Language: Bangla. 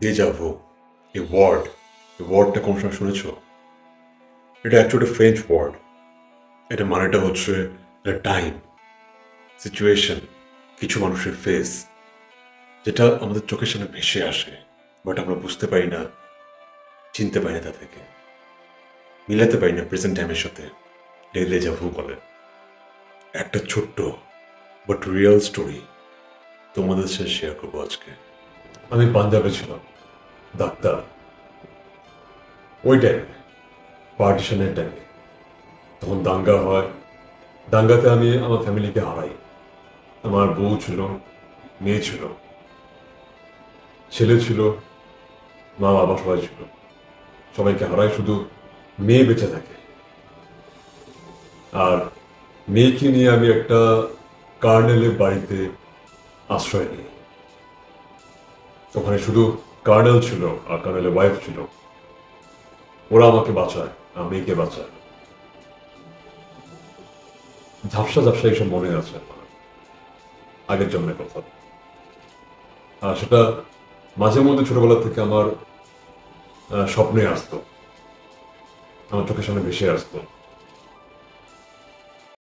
ডেজা ভু, এই ওয়ার্ডটা কোন সময় শুনেছ? এটা অ্যাকচুয়ালি ফ্রেঞ্চ ওয়ার্ড। এটা মানেটা হচ্ছে টাইম, সিচুয়েশন, কিছু মানুষের ফেস, যেটা আমাদের চোখের সামনে ভেসে আসে, বাট আমরা বুঝতে পারি না, চিনতে পারি না তাদেরকে, মিলাতে পারি না প্রেজেন্ট টাইমের সাথে। ডেজা ভু বলে। একটা ছোট্ট বাট রিয়েল স্টোরি তোমাদের সাথে শেয়ার করবো আজকে। আমি পাঞ্জাবে ছিলাম, ডাক্তার। ওই টাইমে, পার্টিশনের টাইমে, তখন দাঙ্গা হয়। দাঙ্গাতে আমি আমার ফ্যামিলিকে হারাই। আমার বউ ছিল, মেয়ে ছিল, ছেলে ছিল, মা বাবা সবাই ছিল। সবাইকে হারাই, শুধু মেয়ে বেঁচে থাকে। আর মেয়েকে নিয়ে আমি একটা কার্নেলের বাড়িতে আশ্রয় নিই। ওখানে শুধু কার্নেল ছিল আর কার্নেলের ওয়াইফ ছিল। ওরা আমাকে বাঁচায়, আর মেয়েকে বাঁচায়। ঝাপসা ঝাপসা এইসব মনে আছে আমার, আগের জন্মের কথা। আর সেটা মাঝে মধ্যে ছোটবেলা থেকে আমার স্বপ্নে আসতো, আমার চোখের সামনে ভেসে আসতো।